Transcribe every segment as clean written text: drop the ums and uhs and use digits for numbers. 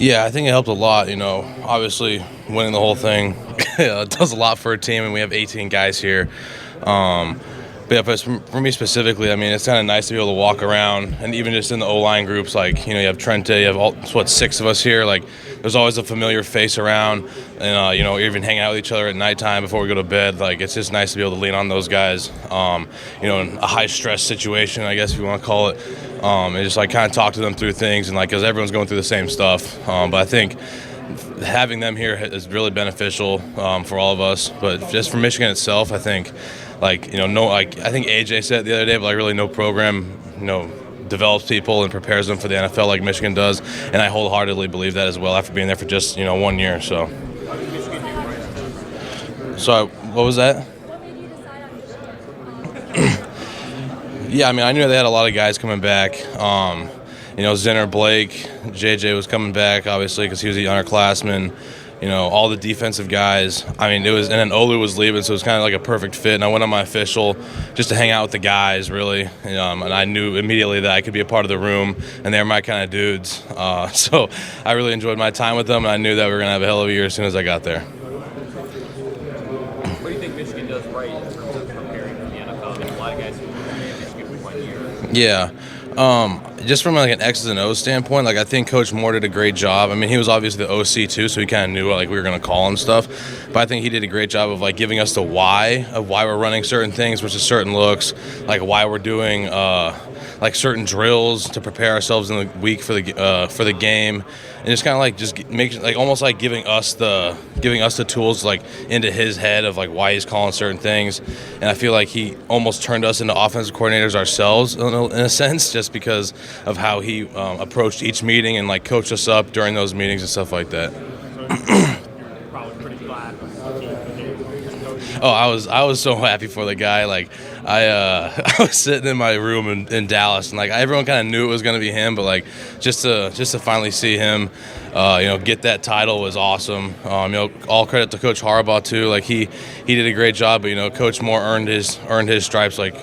Yeah, I think it helped a lot. Obviously winning the whole thing does a lot for a team, and we have 18 guys here. But yeah, for me specifically, I mean, it's kind of nice to be able to walk around, and even just in the O-line groups, like, you have Trente, you have 6 of us here. Like, there's always a familiar face around, and even hanging out with each other at nighttime before we go to bed. Like, it's just nice to be able to lean on those guys. In a high stress situation, I guess if you want to call it, and just like kind of talk to them through things, and like, because everyone's going through the same stuff. But I think having them here is really beneficial for all of us. But just for Michigan itself, I think. I think AJ said it the other day, but really no program, develops people and prepares them for the NFL like Michigan does, and I wholeheartedly believe that as well after being there for just 1 year. So what was that? Yeah, I mean, I knew they had a lot of guys coming back. Zinner, Blake, JJ was coming back obviously because he was a underclassman. All the defensive guys. I mean, and then Olu was leaving, so it was kind of like a perfect fit. And I went on my official just to hang out with the guys, really. And I knew immediately that I could be a part of the room, and they're my kind of dudes. So I really enjoyed my time with them, and I knew that we were going to have a hell of a year as soon as I got there. What do you think Michigan does right in terms of preparing for the NFL? I mean, a lot of guys who are in Michigan for 1 year. Yeah. Just from an X's and O's standpoint, I think Coach Moore did a great job. I mean, he was obviously the OC too, so he kind of knew what we were going to call him stuff. But I think he did a great job of giving us the why of why we're running certain things, which is certain looks, why we're doing certain drills to prepare ourselves in the week for the game, and just kind of almost giving us the tools into his head of why he's calling certain things. And I feel like he almost turned us into offensive coordinators ourselves in a sense, just because of how he approached each meeting and coached us up during those meetings and stuff like that. Probably pretty glad. Oh, I was so happy for the guy. I was sitting in my room in Dallas, and everyone kind of knew it was going to be him, but just to finally see him, get that title was awesome. All credit to Coach Harbaugh too. He did a great job, but Coach Moore earned his stripes like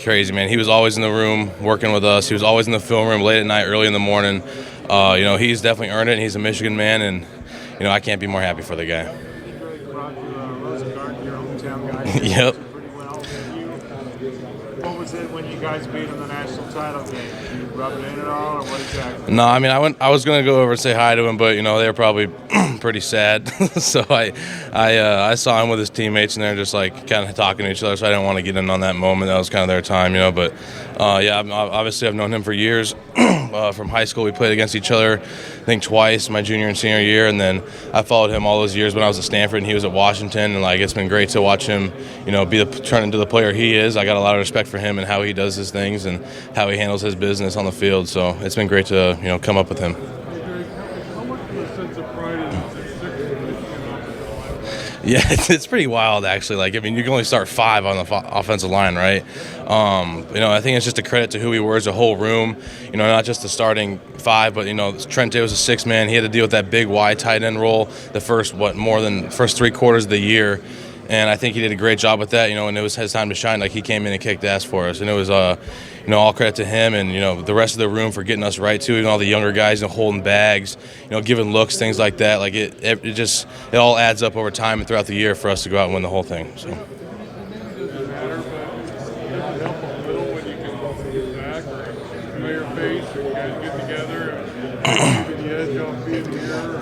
crazy, man. He was always in the room working with us. He was always in the film room late at night, early in the morning. He's definitely earned it, and he's a Michigan man, and I can't be more happy for the guy. Yep. What was it when you guys beat in the national title game? Did you rub it in at all, or what exactly? No, I mean, I was going to go over and say hi to him, but, they were probably pretty sad. So I saw him with his teammates, and they're just, kind of talking to each other, so I didn't want to get in on that moment. That was kind of their time, But, obviously I've known him for years. From high school, we played against each other, I think twice, my junior and senior year, and then I followed him all those years when I was at Stanford and he was at Washington, and it's been great to watch him, turn into the player he is. I got a lot of respect for him and how he does his things and how he handles his business on the field. So it's been great to come up with him. How much of a sense of pride is Yeah, it's pretty wild, actually. You can only start 5 on the offensive line, right? I think it's just a credit to who he was, the whole room. Not just the starting 5, but Trente was a 6-man. He had to deal with that big wide tight end role the first 3 quarters of the year, and I think he did a great job with that. And it was his time to shine. He came in and kicked ass for us, and it was all credit to him and the rest of the room for getting us right too. All the younger guys holding bags, giving looks, things like that. It all adds up over time and throughout the year for us to go out and win the whole thing. So.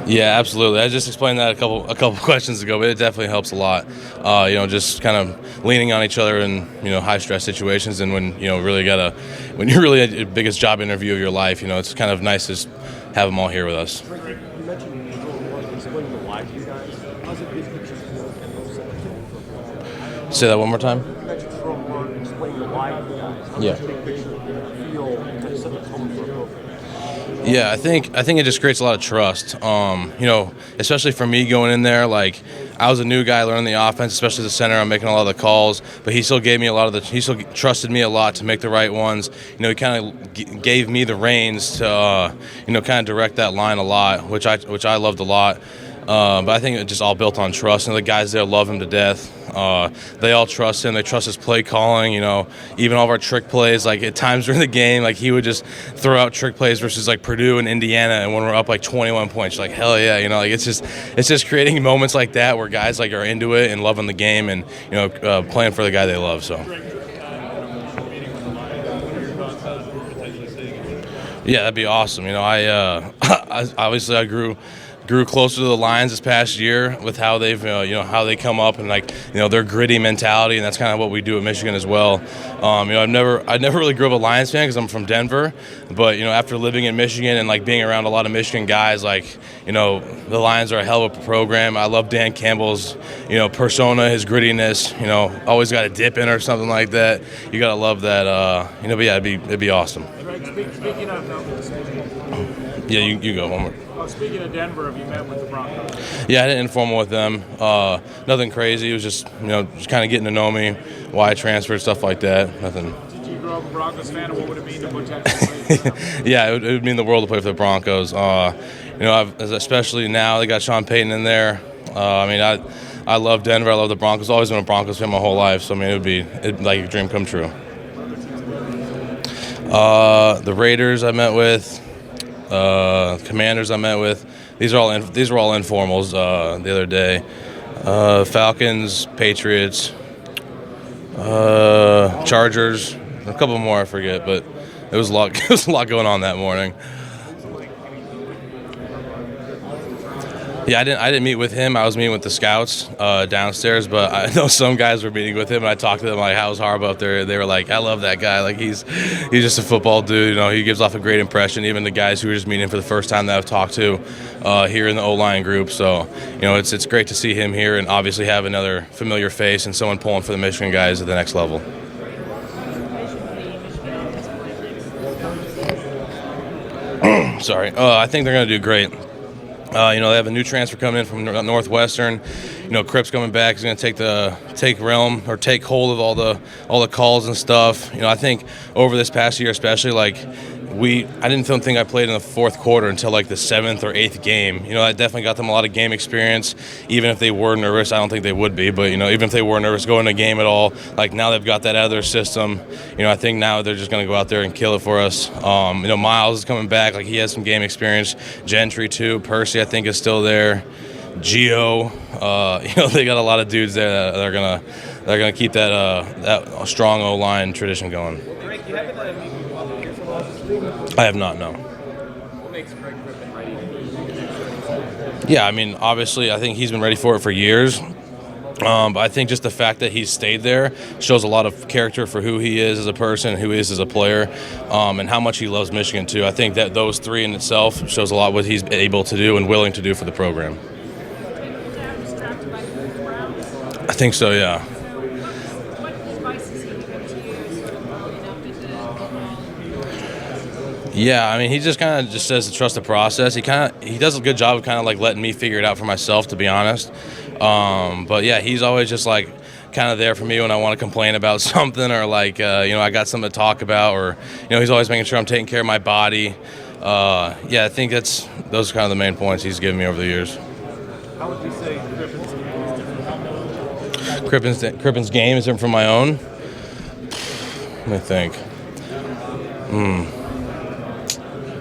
Yeah, absolutely. I just explained that a couple questions ago, but it definitely helps a lot. Just kind of leaning on each other in high stress situations, and when you're really at the biggest job interview of your life, it's kind of nice to have them all here with us. You mentioned explaining the why to you guys. How's it big picture feel? Say that one more time. You mentioned Sherrone Moore explaining the why to you guys. How Yeah. does big picture feel to set the tone for a program? Yeah, I think it just creates a lot of trust. Especially for me going in there, I was a new guy learning the offense, especially the center. I'm making a lot of the calls, but he still gave me he still trusted me a lot to make the right ones. He kind of gave me the reins to, kind of direct that line a lot, which I loved a lot. But I think it's just all built on trust, and the guys there love him to death. They all trust him. They trust his play calling. Even all of our trick plays. Like at times during the game, like he would just throw out trick plays versus like Purdue and Indiana, and when we're up like 21 points, like hell yeah, like it's just creating moments like that where guys like are into it and loving the game and playing for the guy they love. So. Yeah, that'd be awesome. Obviously I grew closer to the Lions this past year with how they've how they come up and their gritty mentality, and that's kind of what we do at Michigan as well. I never really grew up a Lions fan because I'm from Denver, but after living in Michigan and like being around a lot of Michigan guys, like the Lions are a hell of a program. I love Dan Campbell's persona, his grittiness. Always got a dip in or something like that. You gotta love that. But yeah, it'd be awesome. Speaking of Yeah, you go one more. speaking of Denver, have you met with the Broncos? Yeah, I did informal with them. Nothing crazy. It was just just kind of getting to know me, why I transferred, stuff like that. Nothing. Did you grow up a Broncos fan, and what would it mean to potentially play? Yeah, it would mean the world to play for the Broncos. Especially now they got Sean Payton in there. I love Denver. I love the Broncos. Always been a Broncos fan my whole life. So it'd be like a dream come true. The Raiders I met with, Commanders I met with. These were all informals the other day. Falcons, Patriots, Chargers, a couple more I forget, but it was a lot. It was a lot going on that morning. Yeah, I didn't meet with him. I was meeting with the scouts downstairs, but I know some guys were meeting with him, and I talked to them like, "How's Harbaugh up there?" They were like, "I love that guy. Like he's just a football dude. He gives off a great impression." Even the guys who were just meeting him for the first time that I've talked to here in the O-line group. So it's great to see him here and obviously have another familiar face and someone pulling for the Michigan guys at the next level. Sorry. I think they're going to do great. They have a new transfer coming in from Northwestern. Cripp's coming back. He's going to take hold of all the calls and stuff. I think over this past year, especially, I didn't think I played in the fourth quarter until like the 7th or 8th game. That definitely got them a lot of game experience. Even if they were nervous, I don't think they would be. But even if they were nervous going to a game at all, like now they've got that out of their system. I think now they're just going to go out there and kill it for us. Miles is coming back, like he has some game experience. Gentry too. Percy I think is still there. Gio, they got a lot of dudes there that are gonna keep that strong O-line tradition going. Greg, you haven't had a meeting with I have not, no. What makes Greg Griffin ready to be? Yeah, obviously, I think he's been ready for it for years. But I think just the fact that he's stayed there shows a lot of character for who he is as a person, who he is as a player, and how much he loves Michigan, too. I think that those three in itself shows a lot what he's able to do and willing to do for the program. I think so, yeah. Yeah, he just kind of just says to trust the process. He does a good job of kind of like letting me figure it out for myself, to be honest. But yeah, he's always just like kind of there for me when I want to complain about something or like I got something to talk about, or he's always making sure I'm taking care of my body. I think those are kind of the main points he's given me over the years. How would you say Griffin's game is different? Griffin's game is different from my own. Let me think.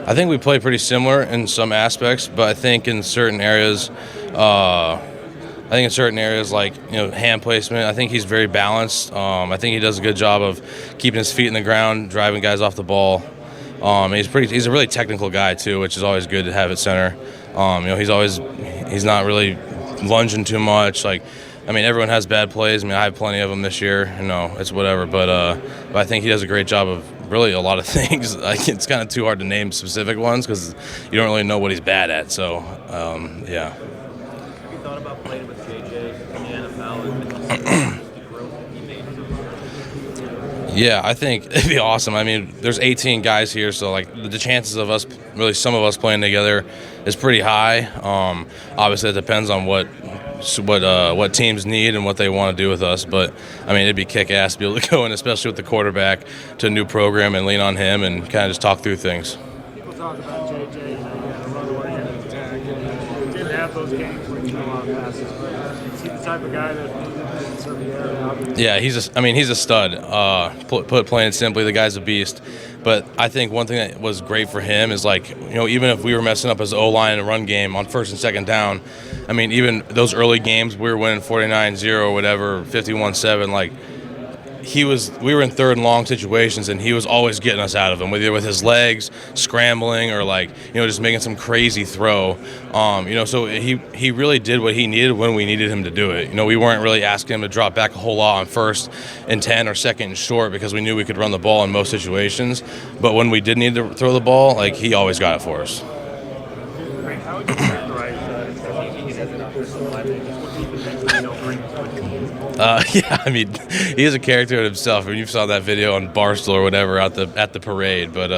I think we play pretty similar in some aspects, but I think in certain areas, like hand placement, I think he's very balanced. I think he does a good job of keeping his feet in the ground, driving guys off the ball. He's a really technical guy too, which is always good to have at center. He's not really lunging too much. Everyone has bad plays. I have plenty of them this year. It's whatever. But I think he does a great job of really a lot of things. It's kind of too hard to name specific ones because you don't really know what he's bad at. So, yeah. Have you thought about playing with JJ in the NFL and the growth that he made? Yeah, I think it'd be awesome. There's 18 guys here, so the chances of us, really some of us playing together, is pretty high. Obviously, it depends on what teams need and what they want to do with us. But, it'd be kick-ass to be able to go in, especially with the quarterback, to a new program and lean on him and kind of just talk through things. People talk about JJ, you had a run where you had an attack, and didn't have have those games where you throw a lot of passes, but is he the type of guy that can serve the air? Yeah, he's a stud. Put plain and simply, the guy's a beast. But I think one thing that was great for him is, like, you know, even if we were messing up as O-line in a run game on first and second down, I mean, even those early games we were winning 49-0 or whatever, 51-7, like, we were in third and long situations, and he was always getting us out of them, whether with his legs, scrambling, or, like, you know, just making some crazy throw. You know, so he really did what he needed when we needed him to do it. You know, we weren't really asking him to drop back a whole lot on first and 10 or second and short because we knew we could run the ball in most situations. But when we did need to throw the ball, like, he always got it for us. How would you characterize he as an offensive lineman? Just what do you think brings to a team? Yeah, I mean, he is a character in himself. I mean, you saw that video on Barstool or whatever at the parade. But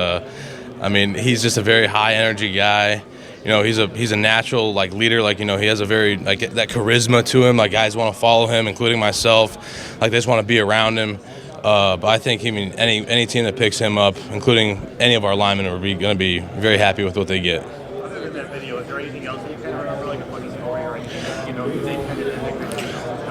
I mean, he's just a very high energy guy. You know, he's a natural, like, leader. Like, you know, he has a very, like, that charisma to him. Like, guys want to follow him, including myself. Like, they just want to be around him. But I think, I mean, any team that picks him up, including any of our linemen, are going to be very happy with what they get. Other than that video, is there anything else that you kind of remember, like a funny story or anything that, you know, they kind of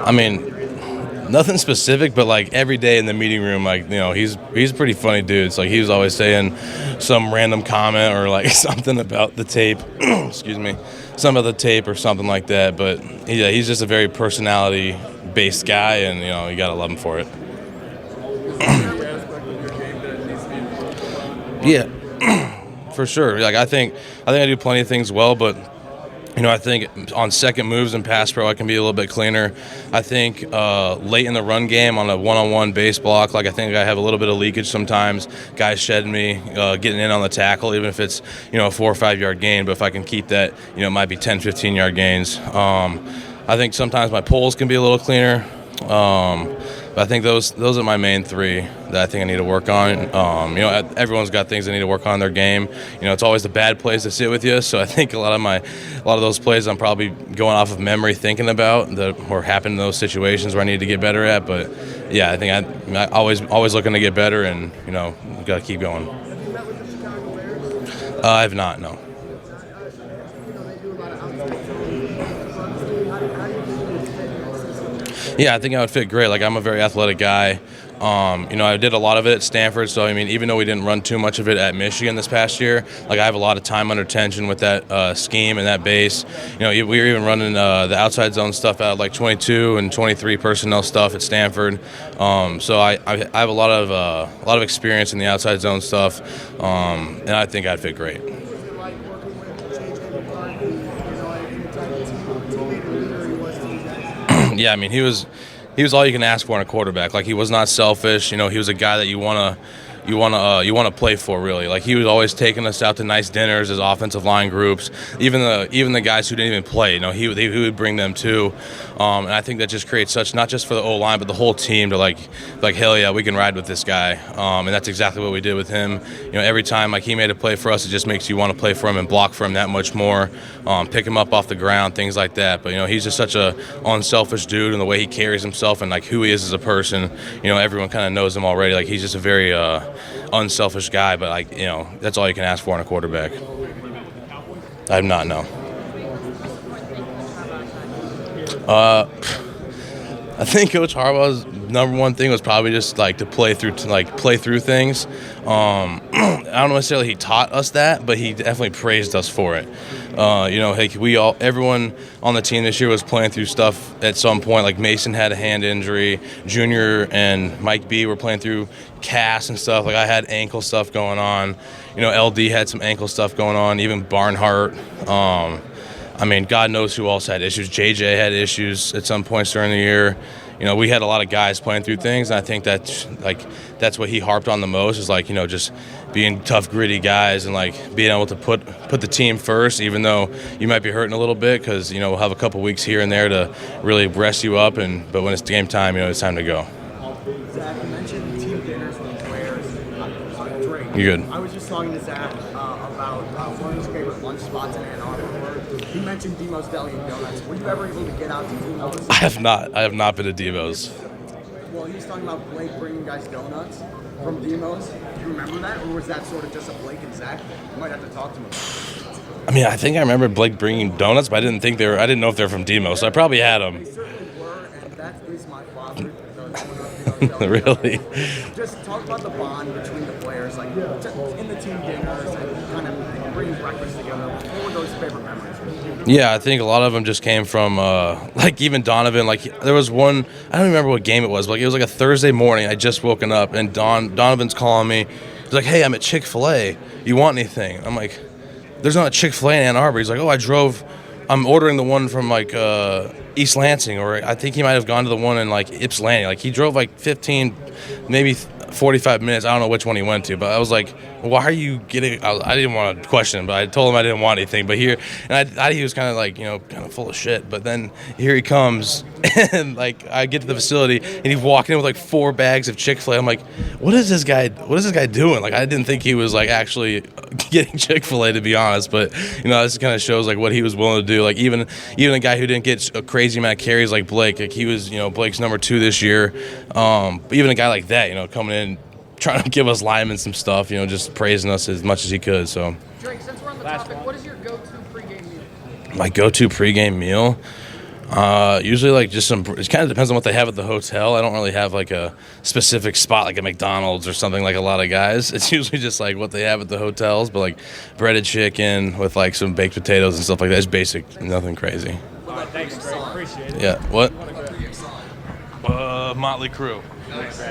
I mean, nothing specific, but, like, every day in the meeting room, like, you know, he's a pretty funny dude. It's like he was always saying some random comment or, like, something about the tape. Excuse me, some of the tape or something like that. But yeah, he's just a very personality-based guy, and, you know, you gotta love him for it. Yeah, for sure. Like, I think I do plenty of things well, but, you know, I think on second moves and pass pro, I can be a little bit cleaner. I think late in the run game on a one-on-one base block, like, I think I have a little bit of leakage sometimes. Guys shedding me, getting in on the tackle, even if it's, you know, a 4 or 5 yard gain. But if I can keep that, you know, it might be 10, 15 yard gains. I think sometimes my pulls can be a little cleaner. But I think those are my main three that I think I need to work on. You know, everyone's got things they need to work on in their game. You know, it's always the bad plays that sit with you. So I think a lot of those plays I'm probably going off of memory thinking about that or happened in those situations where I need to get better at. But yeah, I think I always looking to get better, and, you know, got to keep going. I have not, no. Yeah, I think I would fit great. Like, I'm a very athletic guy. You know, I did a lot of it at Stanford, so, I mean, even though we didn't run too much of it at Michigan this past year, like, I have a lot of time under tension with that scheme and that base. You know, we were even running the outside zone stuff out, like 22 and 23 personnel stuff at Stanford. So I have a lot of experience in the outside zone stuff, and I think I'd fit great. Yeah, I mean, he was all you can ask for in a quarterback. Like, he was not selfish. You know, he was a guy that you want to play for, really. Like, he was always taking us out to nice dinners as offensive line groups. Even the guys who didn't even play, you know, he would bring them too. And I think that just creates such, not just for the O-line, but the whole team to like hell yeah, we can ride with this guy. And that's exactly what we did with him. You know, every time, like, he made a play for us, it just makes you want to play for him and block for him that much more. Pick him up off the ground, things like that. But, you know, he's just such a unselfish dude, and the way he carries himself and, like, who he is as a person, you know, everyone kind of knows him already. Like, he's just a very unselfish guy, but, like, you know, that's all you can ask for in a quarterback. I have not, no. I think Coach Harbaugh's number one thing was probably just, like, to play through things. I don't know necessarily he taught us that, but he definitely praised us for it. You know, hey, everyone on the team this year was playing through stuff at some point. Like, Mason had a hand injury, Junior and Mike B were playing through cast and stuff. Like, I had ankle stuff going on. You know, LD had some ankle stuff going on. Even Barnhart. I mean, God knows who else had issues. JJ had issues at some points during the year. You know, we had a lot of guys playing through things, and I think that's what he harped on the most is, like, you know, just being tough, gritty guys and, like, being able to put the team first, even though you might be hurting a little bit because, you know, we'll have a couple weeks here and there to really rest you up. But when it's game time, you know, it's time to go. Zach, you mentioned team dinners with players. Drake. You're good. I was just talking to Zach about one of his favorite lunch spots in Ann Arbor. He mentioned Demo's Deli and Donuts. Were you ever able to get out to Demo's? I have not been to Demo's. Well, he was talking about Blake bringing guys donuts from Demo's. Do you remember that, or was that sort of just a Blake and Zach thing? You might have to talk to him about it. I mean, I think I remember Blake bringing donuts, but I didn't know if they were from Demo, so I probably had them. They certainly were, and that is my father. Really? Just talk about the bond between the players, like just in the team dinners and kind of bringing breakfast together. What were those favorite memories? Yeah, I think a lot of them just came from, like, even Donovan. Like, there was one, I don't remember what game it was, but it was like a Thursday morning. I just woken up, and Donovan's calling me. He's like, hey, I'm at Chick-fil-A. You want anything? I'm like, there's not a Chick-fil-A in Ann Arbor. He's like, oh, I'm ordering the one from, like, East Lansing, or I think he might have gone to the one in, like, Ypsilanti. Like, he drove, like, 15, maybe 45 minutes. I don't know which one he went to, but I was like, why are you getting – I didn't want to question him, but I told him I didn't want anything. But here – and he was kind of like, kind of full of shit. But then here he comes, and, like, I get to the facility, and he's walking in with, like, 4 bags of Chick-fil-A. I'm like, what is this guy doing? Like, I didn't think he was, like, actually getting Chick-fil-A, to be honest. But, this kind of shows, like, what he was willing to do. Like, even a guy who didn't get a crazy amount of carries like Blake, like, he was, Blake's number 2 this year. But even a guy like that, coming in, trying to give us linemen some stuff, just praising us as much as he could. So, Drake, since we're on the topic, what is your go-to pregame meal? My go-to pregame meal, usually like just it kind of depends on what they have at the hotel. I don't really have like a specific spot like a McDonald's or something like a lot of guys. It's usually just like what they have at the hotels, but like breaded chicken with like some baked potatoes and stuff like that. It's basic, nothing crazy. All right, thanks, Greg. Appreciate it. Yeah, what? Motley Crue. Nice.